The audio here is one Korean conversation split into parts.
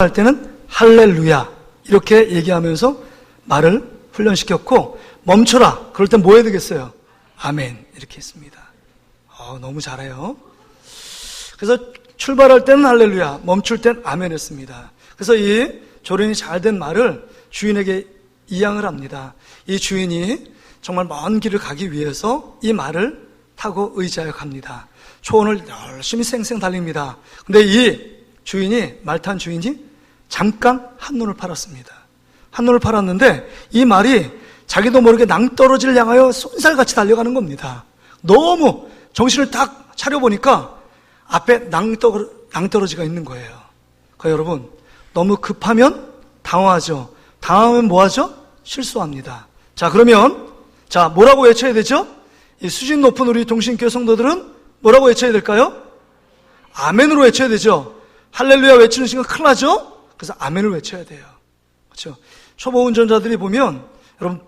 할 때는 할렐루야 이렇게 얘기하면서 말을 훈련시켰고, 멈춰라 그럴 땐 뭐 해야 되겠어요? 아멘 이렇게 했습니다. 너무 잘해요. 그래서 출발할 때는 할렐루야, 멈출 땐 아멘 했습니다. 그래서 이 조련이 잘된 말을 주인에게 이양을 합니다. 이 주인이 정말 먼 길을 가기 위해서 이 말을 타고 의지하여 갑니다. 초원을 열심히 쌩쌩 달립니다. 근데 이 주인이, 말 탄 주인이 잠깐 한눈을 팔았습니다. 한눈을 팔았는데 이 말이 자기도 모르게 낭떠러지를 향하여 쏜살같이 달려가는 겁니다. 너무 정신을 딱 차려보니까 앞에 낭떠러지가 있는 거예요. 그러니까 여러분, 너무 급하면 당황하죠. 당황하면 뭐하죠? 실수합니다. 자, 그러면 뭐라고 외쳐야 되죠? 이 수준 높은 우리 동신교회 성도들은 뭐라고 외쳐야 될까요? 아멘으로 외쳐야 되죠. 할렐루야 외치는 순간 큰일 나죠? 그래서 아멘을 외쳐야 돼요. 그렇죠? 초보 운전자들이 보면 여러분,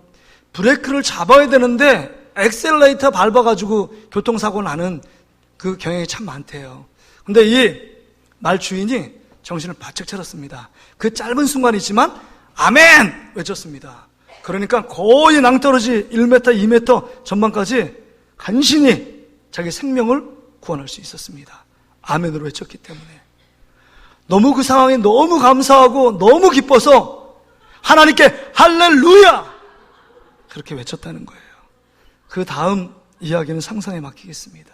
브레이크를 잡아야 되는데 엑셀레이터 밟아가지고 교통사고 나는 그 경향이 참 많대요. 근데 이 말 주인이 정신을 바짝 차렸습니다. 그 짧은 순간이지만 아멘 외쳤습니다. 그러니까 거의 낭떠러지 1m, 2m 전방까지 간신히 자기 생명을 구원할 수 있었습니다. 아멘으로 외쳤기 때문에. 너무 그 상황에 너무 감사하고 너무 기뻐서 하나님께 할렐루야 그렇게 외쳤다는 거예요. 그 다음 이야기는 상상에 맡기겠습니다.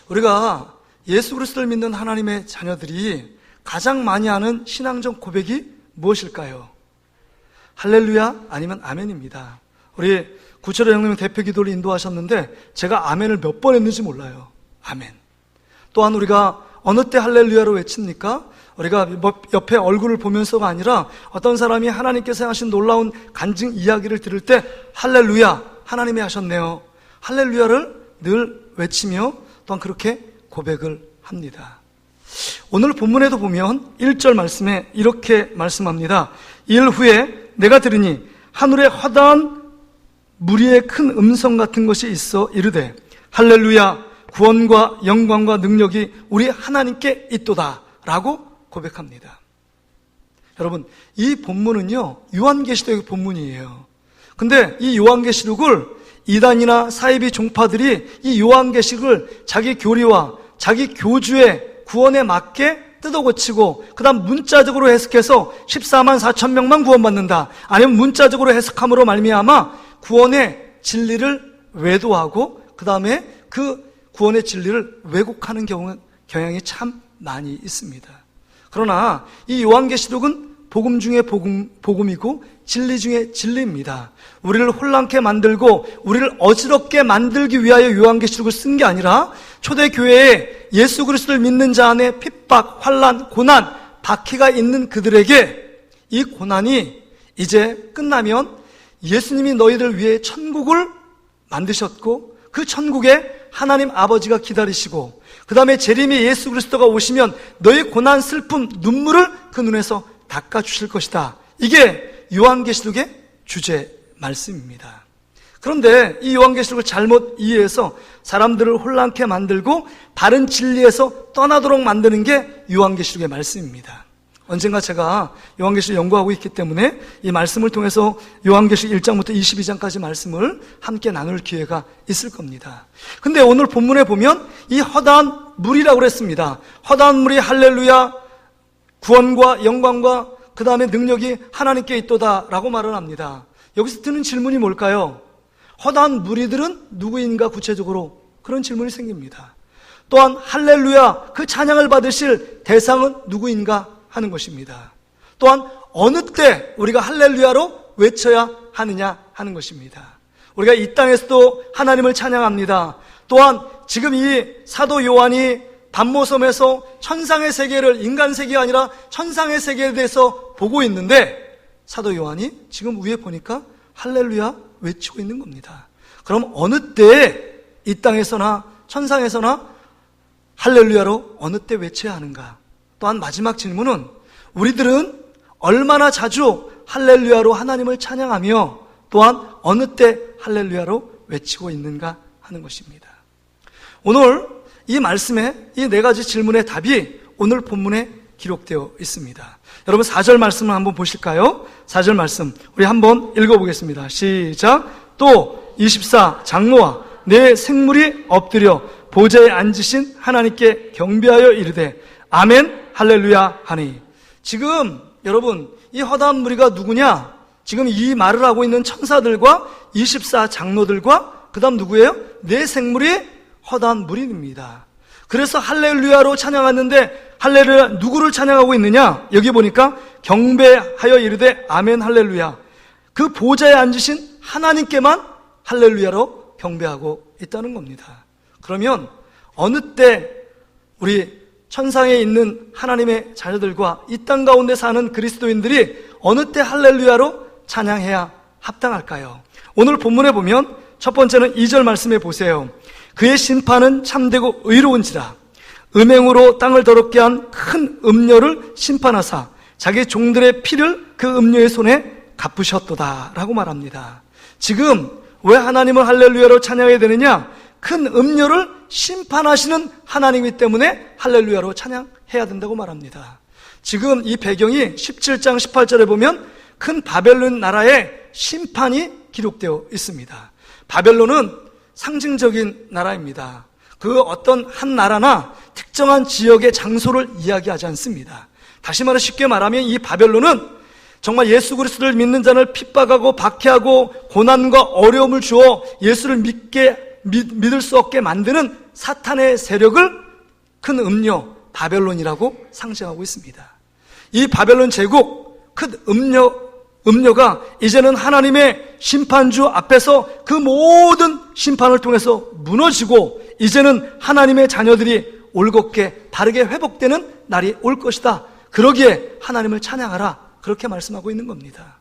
우리가 예수 그리스도를 믿는 하나님의 자녀들이 가장 많이 하는 신앙적 고백이 무엇일까요? 할렐루야 아니면 아멘입니다. 우리 구철의 형님이 대표 기도를 인도하셨는데 제가 아멘을 몇 번 했는지 몰라요. 아멘. 또한 우리가 어느 때 할렐루야로 외칩니까? 우리가 옆에 얼굴을 보면서가 아니라 어떤 사람이 하나님께서 하신 놀라운 간증 이야기를 들을 때 할렐루야, 하나님이 하셨네요, 할렐루야를 늘 외치며 또한 그렇게 고백을 합니다. 오늘 본문에도 보면 1절 말씀에 이렇게 말씀합니다. 일 후에 내가 들으니 하늘에 허다한 무리의 큰 음성 같은 것이 있어 이르되 할렐루야, 구원과 영광과 능력이 우리 하나님께 있도다 라고 고백합니다. 여러분, 이 본문은요 요한계시록의 본문이에요. 근데 이 요한계시록을 이단이나 사이비 종파들이 이 요한계시록을 자기 교리와 자기 교주의 구원에 맞게 뜯어고치고 그 다음 문자적으로 해석해서 14만 4천 명만 구원받는다, 아니면 문자적으로 해석함으로 말미암아 구원의 진리를 외도하고 그 다음에 그 구원의 진리를 왜곡하는 경향이 참 많이 있습니다. 그러나 이 요한계시록은 복음 중에 복음이고 진리 중에 진리입니다. 우리를 혼란케 만들고 우리를 어지럽게 만들기 위하여 요한계시록을 쓴 게 아니라 초대교회에 예수 그리스도를 믿는 자 안에 핍박, 환난, 고난, 박해가 있는 그들에게 이 고난이 이제 끝나면 예수님이 너희들 위해 천국을 만드셨고 그 천국에 하나님 아버지가 기다리시고 그 다음에 재림의 예수 그리스도가 오시면 너희 고난, 슬픔, 눈물을 그 눈에서 닦아주실 것이다. 이게 요한계시록의 주제 말씀입니다. 그런데 이 요한계시록을 잘못 이해해서 사람들을 혼란케 만들고 바른 진리에서 떠나도록 만드는 게 요한계시록의 말씀입니다. 언젠가 제가 요한계시록 연구하고 있기 때문에 이 말씀을 통해서 요한계시록 1장부터 22장까지 말씀을 함께 나눌 기회가 있을 겁니다. 근데 오늘 본문에 보면 이 허다한 물이라고 그랬습니다. 허다한 물이 할렐루야, 구원과 영광과 그 다음에 능력이 하나님께 있도다 라고 말을 합니다. 여기서 드는 질문이 뭘까요? 허다한 무리들은 누구인가 구체적으로 그런 질문이 생깁니다. 또한 할렐루야, 그 찬양을 받으실 대상은 누구인가 하는 것입니다. 또한 어느 때 우리가 할렐루야로 외쳐야 하느냐 하는 것입니다. 우리가 이 땅에서도 하나님을 찬양합니다. 또한 지금 이 사도 요한이 반모섬에서 천상의 세계를, 인간 세계가 아니라 천상의 세계에 대해서 보고 있는데 사도 요한이 지금 위에 보니까 할렐루야 외치고 있는 겁니다. 그럼 어느 때 이 땅에서나 천상에서나 할렐루야로 어느 때 외쳐야 하는가? 또한 마지막 질문은 우리들은 얼마나 자주 할렐루야로 하나님을 찬양하며 또한 어느 때 할렐루야로 외치고 있는가 하는 것입니다. 오늘 이 말씀에 이 네 가지 질문의 답이 오늘 본문에 기록되어 있습니다. 여러분 4절 말씀을 한번 보실까요? 4절 말씀 우리 한번 읽어보겠습니다. 시작. 또 24 장로와 내 생물이 엎드려 보좌에 앉으신 하나님께 경배하여 이르되 아멘 할렐루야 하니. 지금 여러분 이 허다한 무리가 누구냐? 지금 이 말을 하고 있는 천사들과 24 장로들과 그 다음 누구예요? 내 생물이 허다한 무리입니다. 그래서 할렐루야로 찬양하는데 할렐루야 누구를 찬양하고 있느냐? 여기 보니까 경배하여 이르되 아멘 할렐루야. 그 보좌에 앉으신 하나님께만 할렐루야로 경배하고 있다는 겁니다. 그러면 어느 때 우리 천상에 있는 하나님의 자녀들과 이 땅 가운데 사는 그리스도인들이 어느 때 할렐루야로 찬양해야 합당할까요? 오늘 본문에 보면 첫 번째는 2절 말씀에 보세요. 그의 심판은 참되고 의로운지라 음행으로 땅을 더럽게 한 큰 음녀를 심판하사 자기 종들의 피를 그 음녀의 손에 갚으셨도다 라고 말합니다. 지금 왜 하나님을 할렐루야로 찬양해야 되느냐? 큰 음녀를 심판하시는 하나님이기 때문에 할렐루야로 찬양해야 된다고 말합니다. 지금 이 배경이 17장 18절에 보면 큰 바벨론 나라의 심판이 기록되어 있습니다. 바벨론은 상징적인 나라입니다. 그 어떤 한 나라나 특정한 지역의 장소를 이야기하지 않습니다. 다시 말해 쉽게 말하면 이 바벨론은 정말 예수 그리스도를 믿는 자를 핍박하고 박해하고 고난과 어려움을 주어 예수를 믿을 수 없게 만드는 사탄의 세력을 큰 음녀 바벨론이라고 상징하고 있습니다. 이 바벨론 제국 큰 음녀가 이제는 하나님의 심판주 앞에서 그 모든 심판을 통해서 무너지고 이제는 하나님의 자녀들이 올곧게 바르게 회복되는 날이 올 것이다. 그러기에 하나님을 찬양하라. 그렇게 말씀하고 있는 겁니다.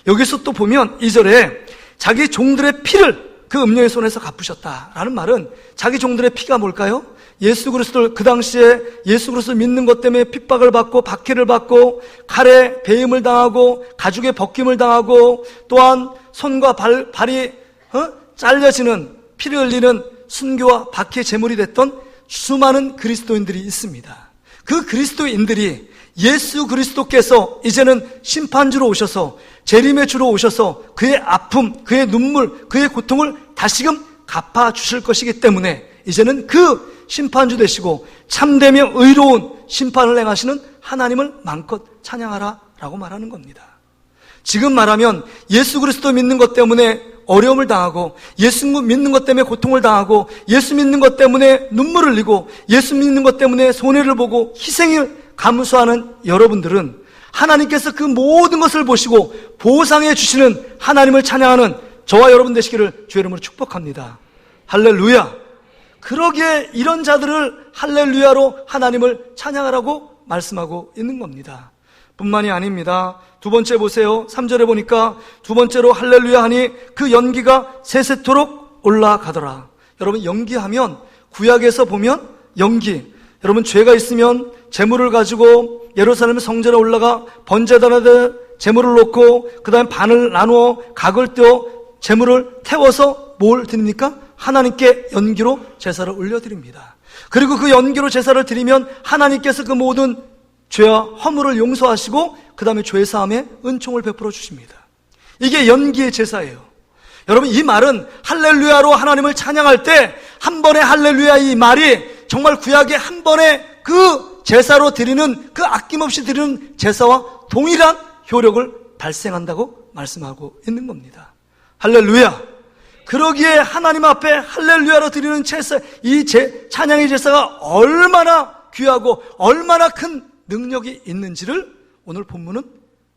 여기서 또 보면 2절에 자기 종들의 피를 그 음녀의 손에서 갚으셨다라는 말은 자기 종들의 피가 뭘까요? 예수 그리스도를 그 당시에 예수 그리스도를 믿는 것 때문에 핍박을 받고 박해를 받고 칼에 베임을 당하고 가죽에 벗김을 당하고 또한 손과 발이 잘려지는 피를 흘리는 순교와 박해 제물이 됐던 수많은 그리스도인들이 있습니다. 그 그리스도인들이 예수 그리스도께서 이제는 심판주로 오셔서 재림의 주로 오셔서 그의 아픔, 그의 눈물, 그의 고통을 다시금 갚아주실 것이기 때문에 이제는 그 심판주 되시고 참되며 의로운 심판을 행하시는 하나님을 마음껏 찬양하라 라고 말하는 겁니다. 지금 말하면 예수 그리스도 믿는 것 때문에 어려움을 당하고 예수 믿는 것 때문에 고통을 당하고 예수 믿는 것 때문에 눈물을 흘리고 예수 믿는 것 때문에 손해를 보고 희생을 감수하는 여러분들은 하나님께서 그 모든 것을 보시고 보상해 주시는 하나님을 찬양하는 저와 여러분 되시기를 주의 이름으로 축복합니다. 할렐루야. 그러기에 이런 자들을 할렐루야로 하나님을 찬양하라고 말씀하고 있는 겁니다. 뿐만이 아닙니다. 두 번째 보세요. 3절에 보니까 두 번째로 할렐루야 하니 그 연기가 세세토록 올라가더라. 여러분 연기하면 구약에서 보면 연기, 여러분 죄가 있으면 제물을 가지고 예루살렘 성전에 올라가 번제단에 제물을 놓고 그 다음에 반을 나누어 각을 떼어 제물을 태워서 뭘 드립니까? 하나님께 연기로 제사를 올려드립니다. 그리고 그 연기로 제사를 드리면 하나님께서 그 모든 죄와 허물을 용서하시고 그 다음에 죄사함에 은총을 베풀어 주십니다. 이게 연기의 제사예요. 여러분 이 말은 할렐루야로 하나님을 찬양할 때 한 번의 할렐루야 이 말이 정말 구약의 한 번의 그 제사로 드리는 그 아낌없이 드리는 제사와 동일한 효력을 발생한다고 말씀하고 있는 겁니다. 할렐루야. 그러기에 하나님 앞에 할렐루야로 드리는 제사, 이 찬양의 제사가 얼마나 귀하고 얼마나 큰 능력이 있는지를 오늘 본문은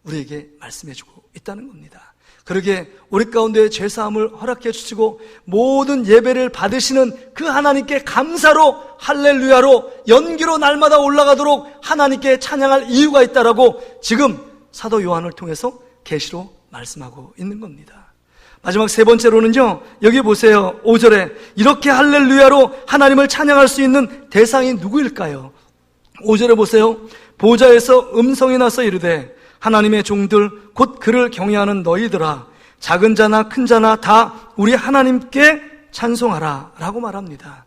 우리에게 말씀해주고 있다는 겁니다. 그러기에 우리 가운데 죄사함을 허락해 주시고 모든 예배를 받으시는 그 하나님께 감사로 할렐루야로 연기로 날마다 올라가도록 하나님께 찬양할 이유가 있다라고 지금 사도 요한을 통해서 계시로 말씀하고 있는 겁니다. 마지막 세 번째로는요, 여기 보세요. 5절에 이렇게 할렐루야로 하나님을 찬양할 수 있는 대상이 누구일까요? 5절에 보세요. 보좌에서 음성이 나서 이르되 하나님의 종들 곧 그를 경외하는 너희들아 작은 자나 큰 자나 다 우리 하나님께 찬송하라 라고 말합니다.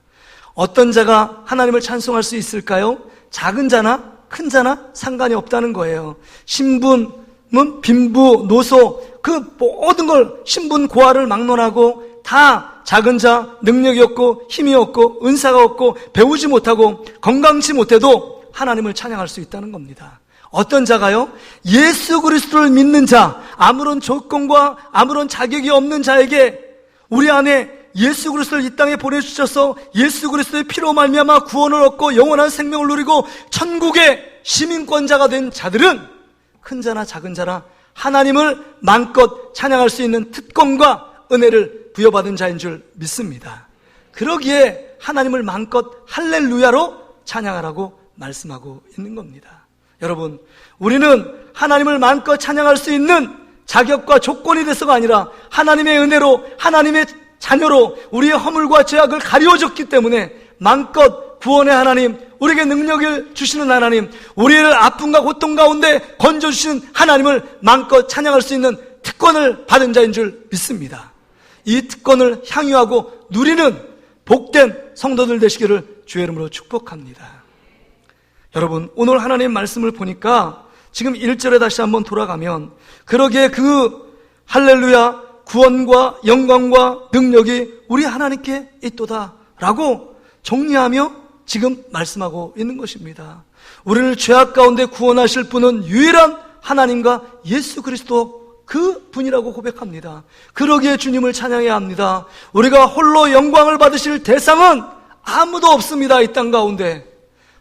어떤 자가 하나님을 찬송할 수 있을까요? 작은 자나 큰 자나 상관이 없다는 거예요. 신분은 빈부, 노소, 그 모든 걸 신분 고하를 막론하고 다 작은 자, 능력이 없고 힘이 없고 은사가 없고 배우지 못하고 건강치 못해도 하나님을 찬양할 수 있다는 겁니다. 어떤 자가요? 예수 그리스도를 믿는 자, 아무런 조건과 아무런 자격이 없는 자에게 우리 안에 예수 그리스도를 이 땅에 보내주셔서 예수 그리스도의 피로 말미암아 구원을 얻고 영원한 생명을 누리고 천국의 시민권자가 된 자들은 큰 자나 작은 자나 하나님을 마음껏 찬양할 수 있는 특권과 은혜를 부여받은 자인 줄 믿습니다. 그러기에 하나님을 마음껏 할렐루야로 찬양하라고 말씀하고 있는 겁니다. 여러분, 우리는 하나님을 마음껏 찬양할 수 있는 자격과 조건이 돼서가 아니라 하나님의 은혜로, 하나님의 자녀로 우리의 허물과 죄악을 가리워줬기 때문에 마음껏 구원의 하나님, 우리에게 능력을 주시는 하나님, 우리를 아픔과 고통 가운데 건져주시는 하나님을 마음껏 찬양할 수 있는 특권을 받은 자인 줄 믿습니다. 이 특권을 향유하고 누리는 복된 성도들 되시기를 주의 이름으로 축복합니다. 여러분, 오늘 하나님 말씀을 보니까 지금 1절에 다시 한번 돌아가면 그러기에 그 할렐루야 구원과 영광과 능력이 우리 하나님께 있도다 라고 정리하며 지금 말씀하고 있는 것입니다. 우리를 죄악 가운데 구원하실 분은 유일한 하나님과 예수 그리스도 그 분이라고 고백합니다. 그러기에 주님을 찬양해야 합니다. 우리가 홀로 영광을 받으실 대상은 아무도 없습니다. 이 땅 가운데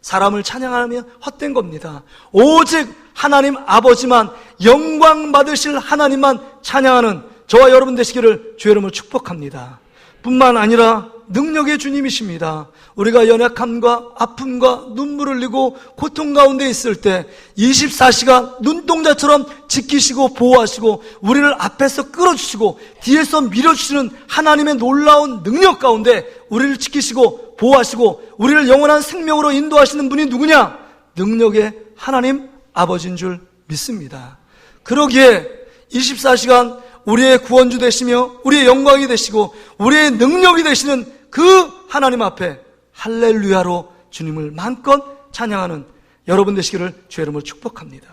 사람을 찬양하면 헛된 겁니다. 오직 하나님 아버지만, 영광 받으실 하나님만 찬양하는 저와 여러분 되시기를 주의 이름으로 축복합니다. 뿐만 아니라 능력의 주님이십니다. 우리가 연약함과 아픔과 눈물을 흘리고 고통 가운데 있을 때 24시간 눈동자처럼 지키시고 보호하시고 우리를 앞에서 끌어주시고 뒤에서 밀어주시는 하나님의 놀라운 능력 가운데 우리를 지키시고 보호하시고 우리를 영원한 생명으로 인도하시는 분이 누구냐? 능력의 하나님 아버지인 줄 믿습니다. 그러기에 24시간 우리의 구원주 되시며 우리의 영광이 되시고 우리의 능력이 되시는 그 하나님 앞에 할렐루야로 주님을 마음껏 찬양하는 여러분 되시기를 주의 이름으로 축복합니다.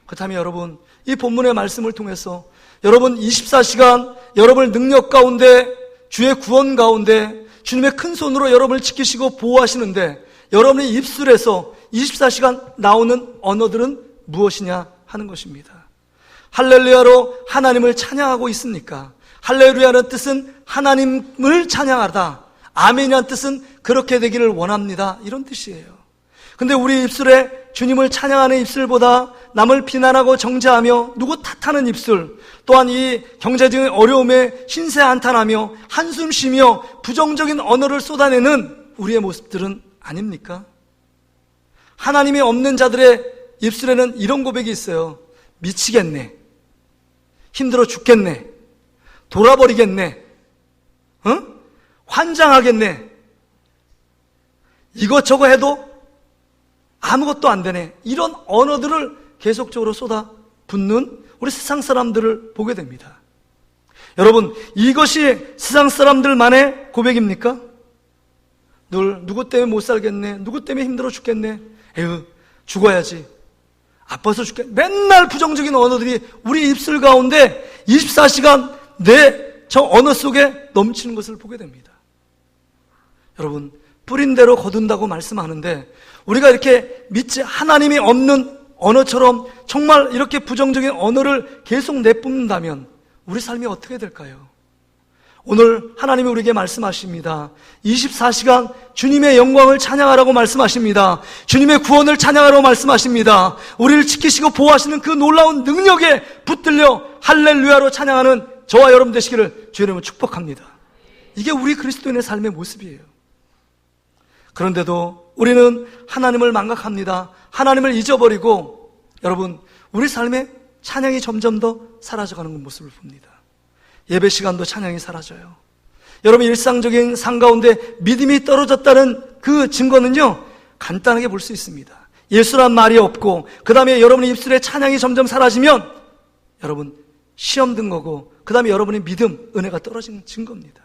그렇다면 여러분, 이 본문의 말씀을 통해서 여러분 24시간 여러분의 능력 가운데, 주의 구원 가운데 주님의 큰 손으로 여러분을 지키시고 보호하시는데 여러분의 입술에서 24시간 나오는 언어들은 무엇이냐 하는 것입니다. 할렐루야로 하나님을 찬양하고 있습니까? 할렐루야는 뜻은 하나님을 찬양하다, 아멘이라는 뜻은 그렇게 되기를 원합니다, 이런 뜻이에요. 근데 우리 입술에 주님을 찬양하는 입술보다 남을 비난하고 정죄하며 누구 탓하는 입술, 또한 이 경제적인 어려움에 신세 한탄하며 한숨 쉬며 부정적인 언어를 쏟아내는 우리의 모습들은 아닙니까? 하나님이 없는 자들의 입술에는 이런 고백이 있어요. 미치겠네, 힘들어 죽겠네, 돌아버리겠네, 환장하겠네, 이것저것 해도 아무것도 안 되네, 이런 언어들을 계속적으로 쏟아붓는 우리 세상 사람들을 보게 됩니다. 여러분, 이것이 세상 사람들만의 고백입니까? 늘 누구 때문에 못 살겠네, 누구 때문에 힘들어 죽겠네, 에휴 죽어야지, 아파서 죽겠네, 맨날 부정적인 언어들이 우리 입술 가운데 24시간 내 저 언어 속에 넘치는 것을 보게 됩니다. 여러분, 뿌린 대로 거둔다고 말씀하는데 우리가 이렇게 믿지 하나님이 없는 언어처럼 정말 이렇게 부정적인 언어를 계속 내뿜는다면 우리 삶이 어떻게 될까요? 오늘 하나님이 우리에게 말씀하십니다. 24시간 주님의 영광을 찬양하라고 말씀하십니다. 주님의 구원을 찬양하라고 말씀하십니다. 우리를 지키시고 보호하시는 그 놀라운 능력에 붙들려 할렐루야로 찬양하는 저와 여러분 되시기를 주의 이름으로 축복합니다. 이게 우리 그리스도인의 삶의 모습이에요. 그런데도 우리는 하나님을 망각합니다. 하나님을 잊어버리고 여러분, 우리 삶에 찬양이 점점 더 사라져가는 모습을 봅니다. 예배 시간도 찬양이 사라져요. 여러분, 일상적인 삶 가운데 믿음이 떨어졌다는 그 증거는요, 간단하게 볼 수 있습니다. 예수란 말이 없고 그 다음에 여러분의 입술에 찬양이 점점 사라지면 여러분 시험 든 거고 그 다음에 여러분의 믿음, 은혜가 떨어지는 증거입니다.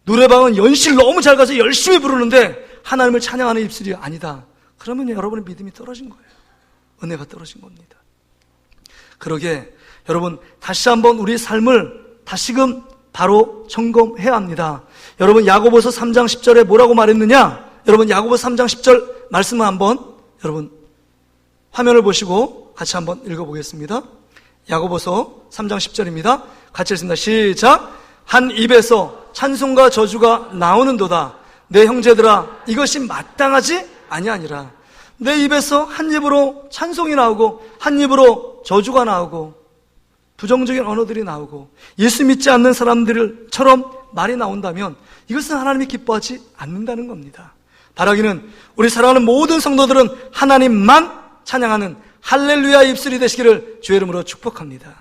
노래방은 연실 너무 잘 가서 열심히 부르는데 하나님을 찬양하는 입술이 아니다, 그러면 여러분의 믿음이 떨어진 거예요. 은혜가 떨어진 겁니다. 그러게 여러분, 다시 한번 우리 삶을 다시금 바로 점검해야 합니다. 여러분, 야고보서 3장 10절에 뭐라고 말했느냐? 여러분, 야고보서 3장 10절 말씀을 한번 여러분 화면을 보시고 같이 한번 읽어보겠습니다. 야고보서 3장 10절입니다. 같이 읽습니다. 시작. 한 입에서 찬송과 저주가 나오는도다. 내 형제들아, 이것이 마땅하지 아니하니라. 내 입에서 한 입으로 찬송이 나오고 한 입으로 저주가 나오고 부정적인 언어들이 나오고 예수 믿지 않는 사람들처럼 말이 나온다면 이것은 하나님이 기뻐하지 않는다는 겁니다. 바라기는 우리 사랑하는 모든 성도들은 하나님만 찬양하는 할렐루야 입술이 되시기를 주의 이름으로 축복합니다.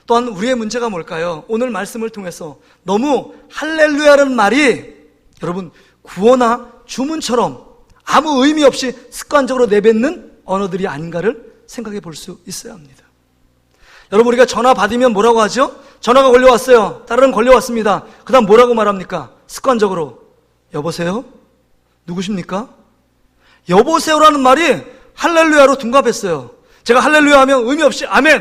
또한 우리의 문제가 뭘까요? 오늘 말씀을 통해서 너무 할렐루야라는 말이 여러분 구호나 주문처럼 아무 의미 없이 습관적으로 내뱉는 언어들이 아닌가를 생각해 볼 수 있어야 합니다. 여러분, 우리가 전화 받으면 뭐라고 하죠? 전화가 걸려왔어요. 다른 걸려왔습니다. 그 다음 뭐라고 말합니까? 습관적으로 여보세요? 누구십니까? 여보세요라는 말이 할렐루야로 둔갑했어요. 제가 할렐루야 하면 의미 없이 아멘,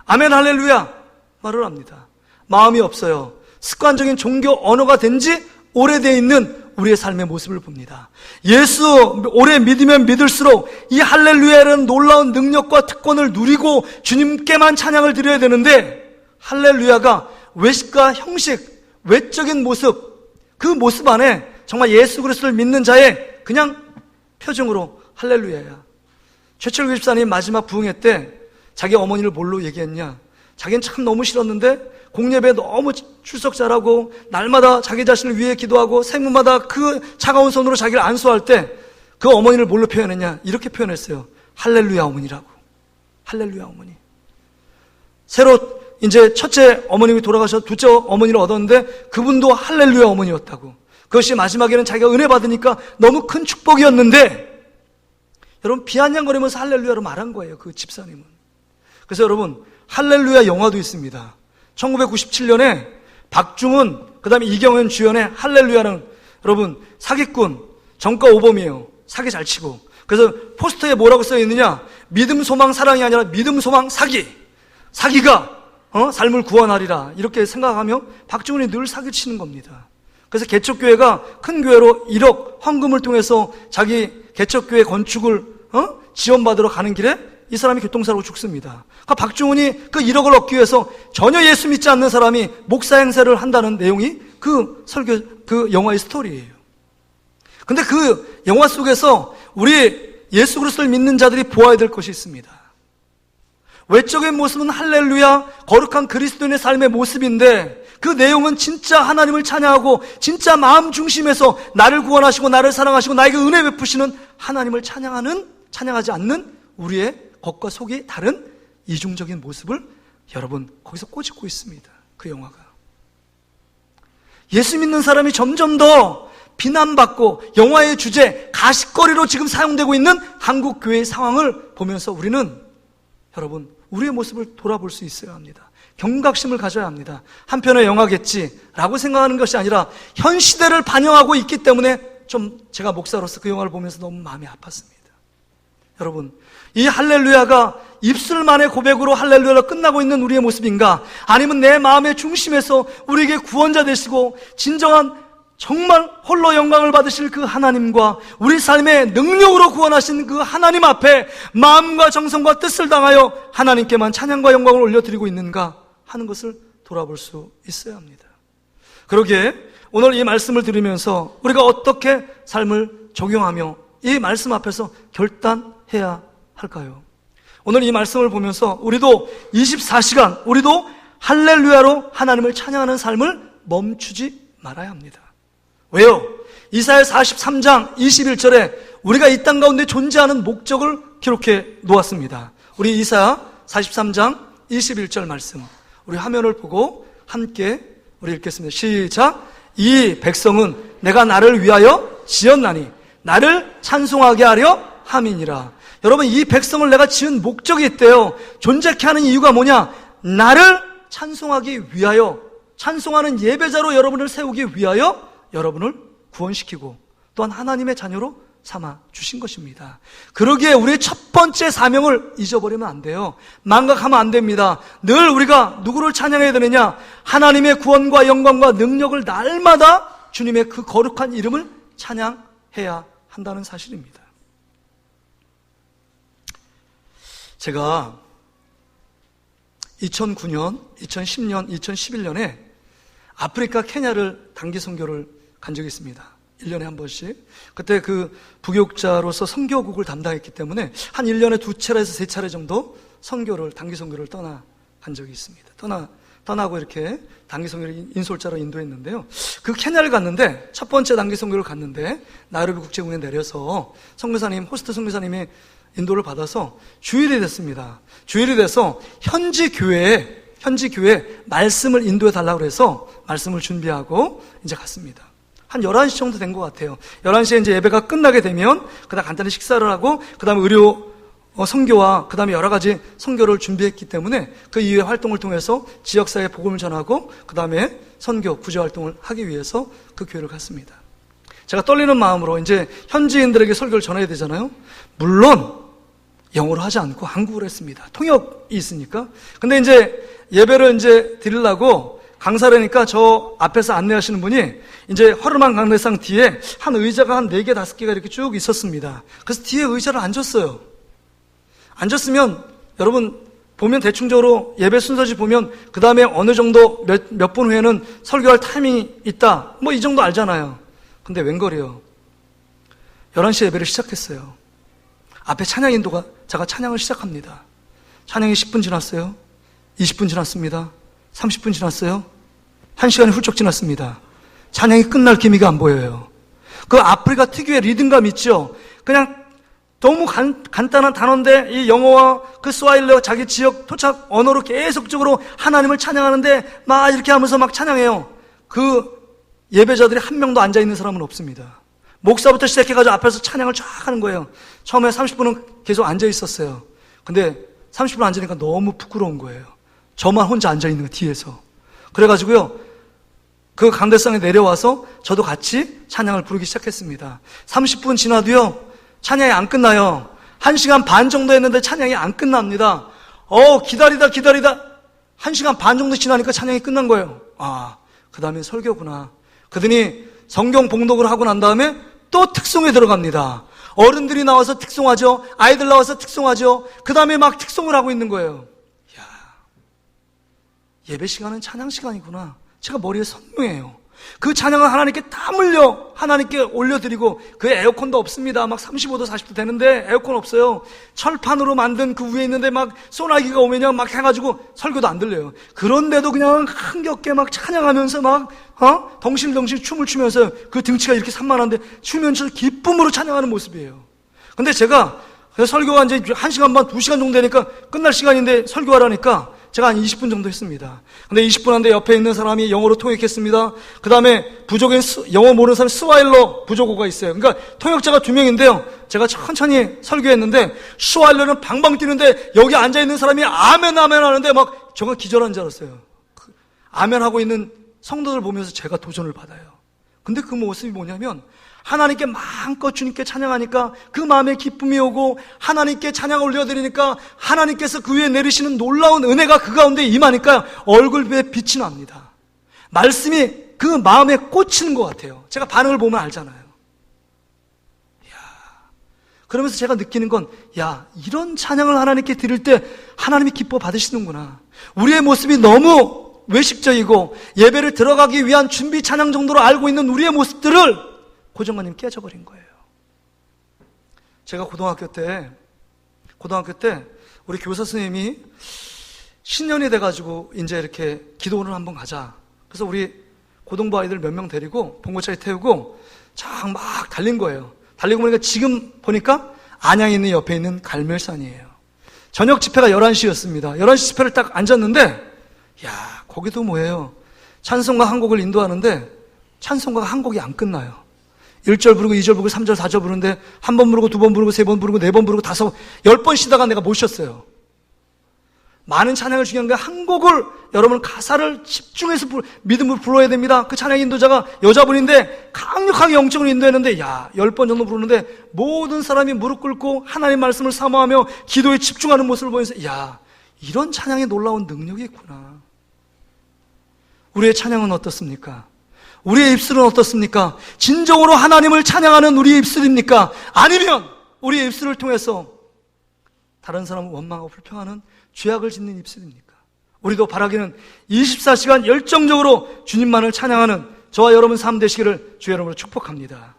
아멘 할렐루야 말을 합니다. 마음이 없어요. 습관적인 종교 언어가 된 지 오래되어 있는 우리의 삶의 모습을 봅니다. 예수 오래 믿으면 믿을수록 이 할렐루야라는 놀라운 능력과 특권을 누리고 주님께만 찬양을 드려야 되는데, 할렐루야가 외식과 형식, 외적인 모습, 그 모습 안에 정말 예수 그리스도를 믿는 자의 그냥 표정으로 할렐루야야. 최철규 집사님 마지막 부흥회 때 자기 어머니를 뭘로 얘기했냐? 자기는 참 너무 싫었는데 공예배에 너무 출석 잘하고 날마다 자기 자신을 위해 기도하고 생문마다 그 차가운 손으로 자기를 안수할 때 그 어머니를 뭘로 표현했냐? 이렇게 표현했어요. 할렐루야 어머니라고. 할렐루야 어머니. 새로 이제 첫째 어머님이 돌아가셔서 둘째 어머니를 얻었는데 그분도 할렐루야 어머니였다고. 그것이 마지막에는 자기가 은혜 받으니까 너무 큰 축복이었는데, 여러분 비아냥거리면서 할렐루야로 말한 거예요, 그 집사님은. 그래서 여러분 할렐루야 영화도 있습니다. 1997년에 박중훈, 그 다음에 이경현 주연의 할렐루야는 여러분 사기꾼, 정가 오범이에요. 사기 잘 치고. 그래서 포스터에 뭐라고 써있느냐? 믿음 소망 사랑이 아니라 믿음 소망 사기. 사기가 삶을 구원하리라 이렇게 생각하며 박중훈이 늘 사기 치는 겁니다. 그래서 개척교회가 큰 교회로 1억 헌금을 통해서 자기 개척교회 건축을 지원받으러 가는 길에 이 사람이 교통사고로 죽습니다. 그러니까 박중훈이 그 1억을 얻기 위해서 전혀 예수 믿지 않는 사람이 목사 행세를 한다는 내용이 그 설교, 그 영화의 스토리예요. 근데 그 영화 속에서 우리 예수 그리스도를 믿는 자들이 보아야 될 것이 있습니다. 외적인 모습은 할렐루야, 거룩한 그리스도인의 삶의 모습인데 그 내용은 진짜 하나님을 찬양하고 진짜 마음 중심에서 나를 구원하시고 나를 사랑하시고 나에게 은혜 베푸시는 하나님을 찬양하지 않는 우리의 겉과 속이 다른 이중적인 모습을 여러분 거기서 꼬집고 있습니다. 그 영화가. 예수 믿는 사람이 점점 더 비난받고 영화의 주제, 가십거리로 지금 사용되고 있는 한국 교회의 상황을 보면서 우리는 여러분 우리의 모습을 돌아볼 수 있어야 합니다. 경각심을 가져야 합니다. 한편의 영화겠지라고 생각하는 것이 아니라 현 시대를 반영하고 있기 때문에 좀 제가 목사로서 그 영화를 보면서 너무 마음이 아팠습니다. 여러분, 이 할렐루야가 입술만의 고백으로 할렐루야로 끝나고 있는 우리의 모습인가? 아니면 내 마음의 중심에서 우리에게 구원자 되시고 진정한 정말 홀로 영광을 받으실 그 하나님과 우리 삶의 능력으로 구원하신 그 하나님 앞에 마음과 정성과 뜻을 당하여 하나님께만 찬양과 영광을 올려드리고 있는가 하는 것을 돌아볼 수 있어야 합니다. 그러기에 오늘 이 말씀을 들으면서 우리가 어떻게 삶을 적용하며 이 말씀 앞에서 결단해야 할까요? 오늘 이 말씀을 보면서 우리도 24시간 우리도 할렐루야로 하나님을 찬양하는 삶을 멈추지 말아야 합니다. 왜요? 이사야 43장 21절에 우리가 이 땅 가운데 존재하는 목적을 기록해 놓았습니다. 우리 이사야 43장 21절 말씀 우리 화면을 보고 함께 우리 읽겠습니다. 시작. 이 백성은 내가 나를 위하여 지었나니 나를 찬송하게 하려 함이니라. 여러분 이 백성을 내가 지은 목적이 있대요. 존재케 하는 이유가 뭐냐? 나를 찬송하기 위하여, 찬송하는 예배자로 여러분을 세우기 위하여 여러분을 구원시키고 또한 하나님의 자녀로 삼아 주신 것입니다. 그러기에 우리의 첫 번째 사명을 잊어버리면 안 돼요. 망각하면 안 됩니다. 늘 우리가 누구를 찬양해야 되느냐? 하나님의 구원과 영광과 능력을 날마다 주님의 그 거룩한 이름을 찬양해야 한다는 사실입니다. 제가 2009년, 2010년, 2011년에 아프리카 케냐를 단기 선교를 간 적이 있습니다. 1년에 한 번씩. 그때 그 부교육자로서 선교국을 담당했기 때문에 한 1년에 2차례에서 3차례 정도 단기 선교를 떠나간 적이 있습니다. 떠나고 이렇게 단기 선교를 인솔자로 인도했는데요. 그 케냐를 갔는데, 첫 번째 단기 선교를 갔는데, 나이로비 국제공항에 내려서 호스트 선교사님이 인도를 받아서 주일이 됐습니다. 주일이 돼서 현지 교회에 말씀을 인도해 달라고 해서 말씀을 준비하고 이제 갔습니다. 한 11시 정도 된 것 같아요. 11시에 이제 예배가 끝나게 되면, 그다음 간단히 식사를 하고, 그다음 의료 선교와 그다음에 여러 가지 선교를 준비했기 때문에 그 이후의 활동을 통해서 지역사회에 복음을 전하고, 그다음에 선교, 구제 활동을 하기 위해서 그 교회를 갔습니다. 제가 떨리는 마음으로 이제 현지인들에게 설교를 전해야 되잖아요. 물론 영어로 하지 않고 한국어로 했습니다. 통역이 있으니까. 근데 이제 예배를 이제 드리려고 강사라니까 저 앞에서 안내하시는 분이 이제 허름한 강대상 뒤에 한 의자가 한 4개, 5개가 이렇게 쭉 있었습니다. 그래서 뒤에 의자를 앉았어요. 앉았으면 여러분 보면 대충적으로 예배 순서지 보면 그 다음에 어느 정도 몇 분 후에는 설교할 타이밍이 있다. 뭐 이 정도 알잖아요. 근데 웬걸이요. 11시에 예배를 시작했어요. 앞에 찬양 인도가 제가 찬양을 시작합니다. 찬양이 10분 지났어요. 20분 지났습니다. 30분 지났어요. 1시간이 훌쩍 지났습니다. 찬양이 끝날 기미가 안 보여요. 그 아프리카 특유의 리듬감 있죠? 그냥 너무 간단한 단어인데 이 영어와 그 스와힐리와 자기 지역 토착 언어로 계속적으로 하나님을 찬양하는데 막 이렇게 하면서 막 찬양해요. 그 예배자들이 한 명도 앉아있는 사람은 없습니다. 목사부터 시작해가지고 앞에서 찬양을 쫙 하는 거예요. 처음에 30분은 계속 앉아있었어요. 근데 30분 앉으니까 너무 부끄러운 거예요. 저만 혼자 앉아있는 거 뒤에서. 그래가지고요, 그 강대상에 내려와서 저도 같이 찬양을 부르기 시작했습니다. 30분 지나도요, 찬양이 안 끝나요. 1시간 반 정도 했는데 찬양이 안 끝납니다. 기다리다 1시간 반 정도 지나니까 찬양이 끝난 거예요. 그 다음에 설교구나. 그러더니 성경 봉독을 하고 난 다음에 또 특송에 들어갑니다. 어른들이 나와서 특송하죠. 아이들 나와서 특송하죠. 그 다음에 막 특송을 하고 있는 거예요. 예배 시간은 찬양 시간이구나. 제가 머리에 선명해요. 그 찬양을 하나님께 다 물려 하나님께 올려드리고, 그 에어컨도 없습니다. 막 35도 40도 되는데 에어컨 없어요. 철판으로 만든 그 위에 있는데 막 소나기가 오면요 막 해가지고 설교도 안 들려요. 그런데도 그냥 흥겹게 막 찬양하면서 막 덩실덩실 춤을 추면서 그 등치가 이렇게 산만한데 추면서 기쁨으로 찬양하는 모습이에요. 근데 제가 설교가 이제 1시간 반 2시간 정도 되니까 끝날 시간인데 설교하라니까 제가 한 20분 정도 했습니다. 근데 20분 한데 옆에 있는 사람이 영어로 통역했습니다. 그 다음에 부족인 영어 모르는 사람이 스와일러 부족어가 있어요. 그러니까 통역자가 2명인데요. 제가 천천히 설교했는데 스와일러는 방방 뛰는데 여기 앉아있는 사람이 아멘 하는데 막 저가 기절한 줄 알았어요. 아멘 하고 있는 성도들 보면서 제가 도전을 받아요. 근데 그 모습이 뭐냐면 하나님께 마음껏 주님께 찬양하니까 그 마음에 기쁨이 오고, 하나님께 찬양을 올려드리니까 하나님께서 그 위에 내리시는 놀라운 은혜가 그 가운데 임하니까 얼굴에 빛이 납니다. 말씀이 그 마음에 꽂히는 것 같아요. 제가 반응을 보면 알잖아요. 그러면서 제가 느끼는 건, 이런 찬양을 하나님께 드릴 때 하나님이 기뻐 받으시는구나. 우리의 모습이 너무 외식적이고 예배를 들어가기 위한 준비 찬양 정도로 알고 있는 우리의 모습들을 고정관념이 깨져버린 거예요. 제가 고등학교 때 우리 교사 선생님이 신년이 돼가지고 이제 이렇게 기도원을 한번 가자. 그래서 우리 고등부 아이들 몇 명 데리고 봉고차에 태우고 쫙 막 달린 거예요. 달리고 보니까 지금 보니까 안양에 있는 옆에 있는 갈멜산이에요. 저녁 집회가 11시였습니다. 11시 집회를 딱 앉았는데, 거기도 뭐예요? 찬송가 한 곡을 인도하는데 찬송가가 한 곡이 안 끝나요. 1절 부르고 2절 부르고 3절 4절 부르는데 한 번 부르고 2번 부르고 3번 부르고 4번 부르고 10번 쉬다가 내가 못 쉬었어요. 많은 찬양을 중요한 게 한 곡을 여러분 가사를 집중해서 믿음으로 불러야 됩니다. 그 찬양 인도자가 여자분인데 강력하게 영적으로 인도했는데 10번 정도 부르는데 모든 사람이 무릎 꿇고 하나님 말씀을 사모하며 기도에 집중하는 모습을 보면서 이런 찬양에 놀라운 능력이 있구나. 우리의 찬양은 어떻습니까? 우리의 입술은 어떻습니까? 진정으로 하나님을 찬양하는 우리의 입술입니까? 아니면 우리의 입술을 통해서 다른 사람을 원망하고 불평하는 죄악을 짓는 입술입니까? 우리도 바라기는 24시간 열정적으로 주님만을 찬양하는 저와 여러분 삶 되시기를 주 여러분을 축복합니다.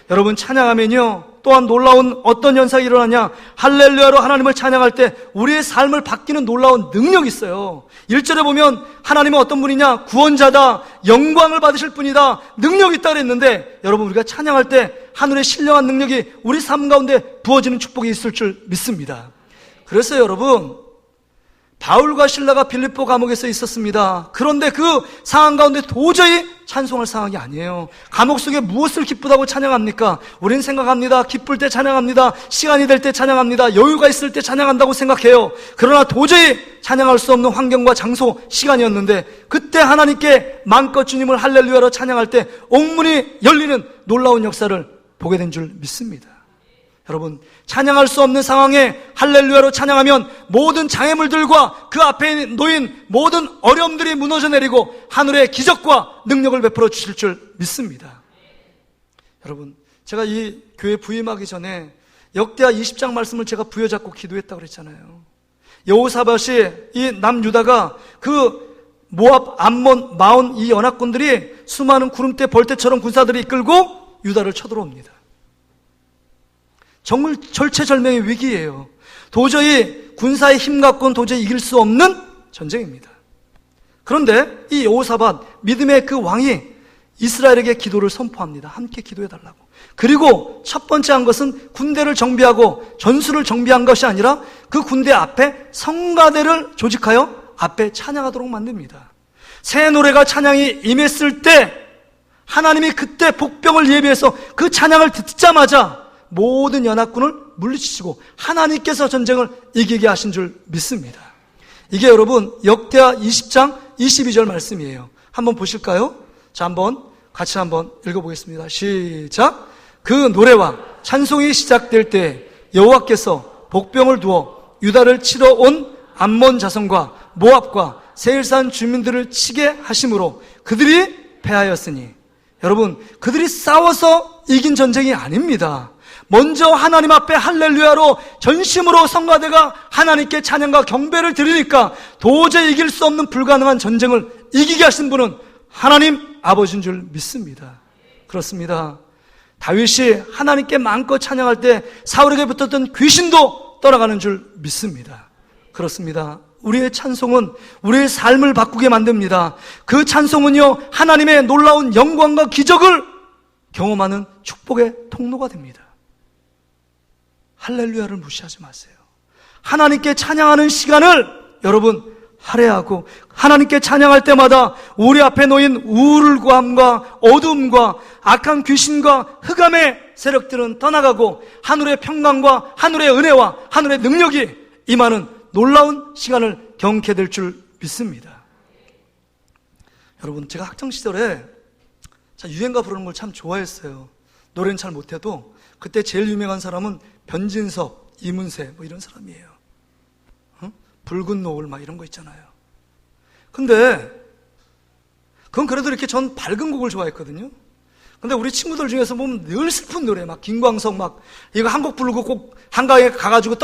여러분 찬양하면요 또한 놀라운 어떤 현상이 일어나냐, 할렐루야로 하나님을 찬양할 때 우리의 삶을 바뀌는 놀라운 능력이 있어요. 1절에 보면 하나님은 어떤 분이냐, 구원자다, 영광을 받으실 분이다, 능력이 있다 그랬는데 여러분 우리가 찬양할 때 하늘의 신령한 능력이 우리 삶 가운데 부어지는 축복이 있을 줄 믿습니다. 그래서 여러분 바울과 실라가 빌립보 감옥에서 있었습니다. 그런데 그 상황 가운데 도저히 찬송할 상황이 아니에요. 감옥 속에 무엇을 기쁘다고 찬양합니까? 우린 생각합니다. 기쁠 때 찬양합니다. 시간이 될 때 찬양합니다. 여유가 있을 때 찬양한다고 생각해요. 그러나 도저히 찬양할 수 없는 환경과 장소, 시간이었는데 그때 하나님께 마음껏 주님을 할렐루야로 찬양할 때 옥문이 열리는 놀라운 역사를 보게 된 줄 믿습니다. 여러분 찬양할 수 없는 상황에 할렐루야로 찬양하면 모든 장애물들과 그 앞에 놓인 모든 어려움들이 무너져 내리고 하늘의 기적과 능력을 베풀어 주실 줄 믿습니다. 여러분 제가 이 교회 부임하기 전에 역대하 20장 말씀을 제가 부여잡고 기도했다고 그랬잖아요. 여호사밧이 이 남유다가 그 모압, 암몬, 마온 이 연합군들이 수많은 구름대 벌떼처럼 군사들이 이끌고 유다를 쳐들어옵니다. 정말 절체절명의 위기예요. 도저히 군사의 힘 갖고는 도저히 이길 수 없는 전쟁입니다. 그런데 이 여호사밧 믿음의 그 왕이 이스라엘에게 기도를 선포합니다. 함께 기도해달라고. 그리고 첫 번째 한 것은 군대를 정비하고 전술을 정비한 것이 아니라 그 군대 앞에 성가대를 조직하여 앞에 찬양하도록 만듭니다. 새 노래가 찬양이 임했을 때 하나님이 그때 복병을 예비해서 그 찬양을 듣자마자 모든 연합군을 물리치시고 하나님께서 전쟁을 이기게 하신 줄 믿습니다. 이게 여러분 역대하 20장 22절 말씀이에요. 한번 보실까요? 자, 같이 한번 읽어보겠습니다. 시작. 그 노래와 찬송이 시작될 때 여호와께서 복병을 두어 유다를 치러 온 암몬 자손과 모압과 세일산 주민들을 치게 하심으로 그들이 패하였으니, 여러분 그들이 싸워서 이긴 전쟁이 아닙니다. 먼저 하나님 앞에 할렐루야로 전심으로 성가대가 하나님께 찬양과 경배를 드리니까 도저히 이길 수 없는 불가능한 전쟁을 이기게 하신 분은 하나님 아버지인 줄 믿습니다. 그렇습니다. 다윗이 하나님께 마음껏 찬양할 때 사울에게 붙었던 귀신도 떠나가는 줄 믿습니다. 그렇습니다. 우리의 찬송은 우리의 삶을 바꾸게 만듭니다. 그 찬송은요 하나님의 놀라운 영광과 기적을 경험하는 축복의 통로가 됩니다. 할렐루야를 무시하지 마세요. 하나님께 찬양하는 시간을 여러분 할애하고 하나님께 찬양할 때마다 우리 앞에 놓인 우울감과 어두움과 악한 귀신과 흑암의 세력들은 떠나가고 하늘의 평강과 하늘의 은혜와 하늘의 능력이 임하는 놀라운 시간을 경험하게 될 줄 믿습니다. 여러분 제가 학창시절에 유행가 부르는 걸 참 좋아했어요. 노래는 잘 못해도 그때 제일 유명한 사람은 변진섭, 이문세 이런 사람이에요. 붉은 노을 이런 거 있잖아요. 근데 그건 그래도 이렇게 전 밝은 곡을 좋아했거든요. 근데 우리 친구들 중에서 보면 늘 슬픈 노래 김광석 이거 한 곡 부르고 꼭 한강에 가가지고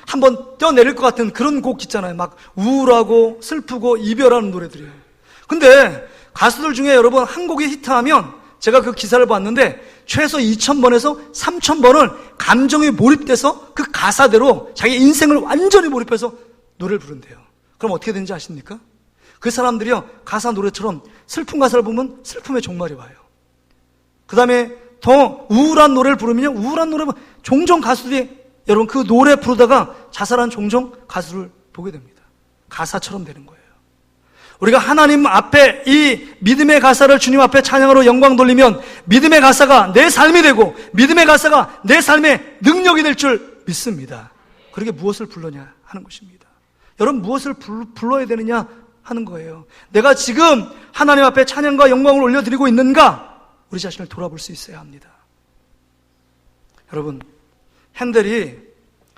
한번 뛰어내릴 것 같은 그런 곡 있잖아요. 우울하고 슬프고 이별하는 노래들이에요. 근데 가수들 중에 여러분 한 곡이 히트하면 제가 그 기사를 봤는데 최소 2,000번에서 3,000번을 감정에 몰입돼서 그 가사대로 자기 인생을 완전히 몰입해서 노래를 부른대요. 그럼 어떻게 되는지 아십니까? 그 사람들이요 가사 노래처럼 슬픈 가사를 보면 슬픔의 종말이 와요. 그 다음에 더 우울한 노래를 부르면요 우울한 노래 종종 가수들이 여러분 그 노래 부르다가 자살한 종종 가수를 보게 됩니다. 가사처럼 되는 거예요. 우리가 하나님 앞에 이 믿음의 가사를 주님 앞에 찬양으로 영광 돌리면 믿음의 가사가 내 삶이 되고 믿음의 가사가 내 삶의 능력이 될 줄 믿습니다. 그러게 무엇을 불러냐 하는 것입니다. 여러분 무엇을 불러야 되느냐 하는 거예요. 내가 지금 하나님 앞에 찬양과 영광을 올려드리고 있는가? 우리 자신을 돌아볼 수 있어야 합니다. 여러분, 핸델이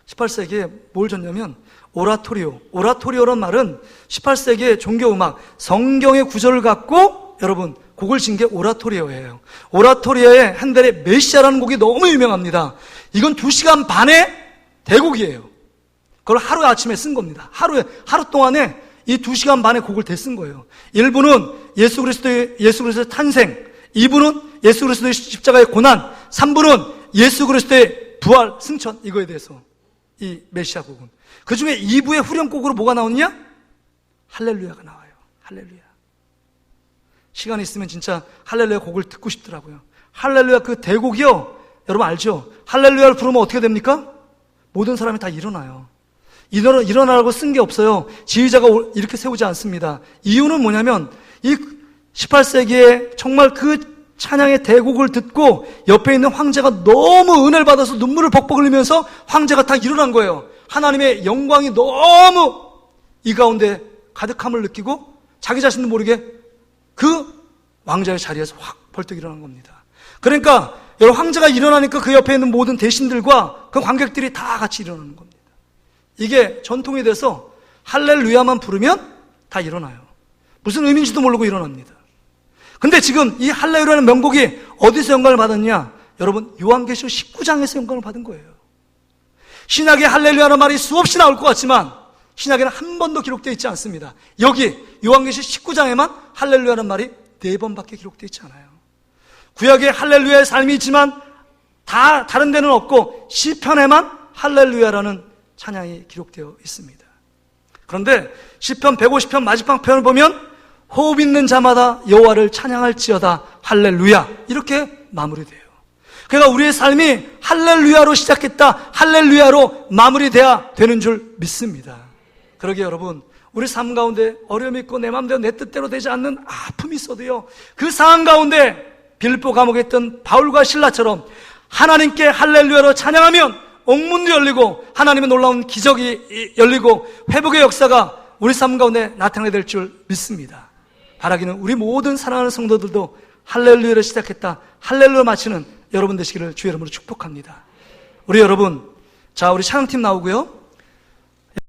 18세기에 뭘 줬냐면 오라토리오란 말은 18세기의 종교음악, 성경의 구절을 갖고 여러분 곡을 진 게 오라토리오예요. 오라토리오의 핸델의 메시아라는 곡이 너무 유명합니다. 이건 2시간 반의 대곡이에요. 그걸 하루 아침에 쓴 겁니다. 하루 동안에 이 2시간 반의 곡을 대쓴 거예요. 1부는 예수 그리스도의 탄생, 2부는 예수 그리스도의 십자가의 고난, 3부는 예수 그리스도의 부활, 승천, 이거에 대해서 이 메시아 곡은. 그 중에 2부의 후렴곡으로 뭐가 나오느냐? 할렐루야가 나와요. 할렐루야. 시간이 있으면 진짜 할렐루야 곡을 듣고 싶더라고요. 할렐루야 그 대곡이요. 여러분 알죠? 할렐루야를 부르면 어떻게 됩니까? 모든 사람이 다 일어나요. 일어나라고 쓴 게 없어요. 지휘자가 이렇게 세우지 않습니다. 이유는 뭐냐면 이 18세기에 정말 그 찬양의 대곡을 듣고 옆에 있는 황제가 너무 은혜를 받아서 눈물을 벅벅 흘리면서 황제가 다 일어난 거예요. 하나님의 영광이 너무 이 가운데 가득함을 느끼고 자기 자신도 모르게 그 왕자의 자리에서 확 벌떡 일어난 겁니다. 그러니까 여러분 황제가 일어나니까 그 옆에 있는 모든 대신들과 그 관객들이 다 같이 일어나는 겁니다. 이게 전통이 돼서 할렐루야만 부르면 다 일어나요. 무슨 의미인지도 모르고 일어납니다. 근데 지금 이 할렐루야라는 명곡이 어디서 영광을 받았냐? 여러분 요한계시록 19장에서 영광을 받은 거예요. 신약에 할렐루야라는 말이 수없이 나올 것 같지만 신약에는 한 번도 기록되어 있지 않습니다. 여기 요한계시록 19장에만 할렐루야라는 말이 4번밖에 기록되어 있지 않아요. 구약에 할렐루야의 삶이 있지만 다 다른 데는 없고 시편에만 할렐루야라는 찬양이 기록되어 있습니다. 그런데 시편 150편 마지막 편을 보면 호흡 있는 자마다 여호와를 찬양할지어다 할렐루야 이렇게 마무리돼요. 그러니까 우리의 삶이 할렐루야로 시작했다, 할렐루야로 마무리돼야 되는 줄 믿습니다. 그러게 여러분, 우리 삶 가운데 어려움이 있고 내 마음대로 내 뜻대로 되지 않는 아픔이 있어도요, 그 상황 가운데 빌립보 감옥에 있던 바울과 실라처럼 하나님께 할렐루야로 찬양하면 옥문도 열리고 하나님의 놀라운 기적이 열리고 회복의 역사가 우리 삶 가운데 나타나게 될 줄 믿습니다. 바라기는 우리 모든 사랑하는 성도들도 할렐루야를 시작했다, 할렐루야 마치는 여러분 되시기를 주의 이름으로 축복합니다. 우리 여러분, 자 우리 찬양팀 나오고요.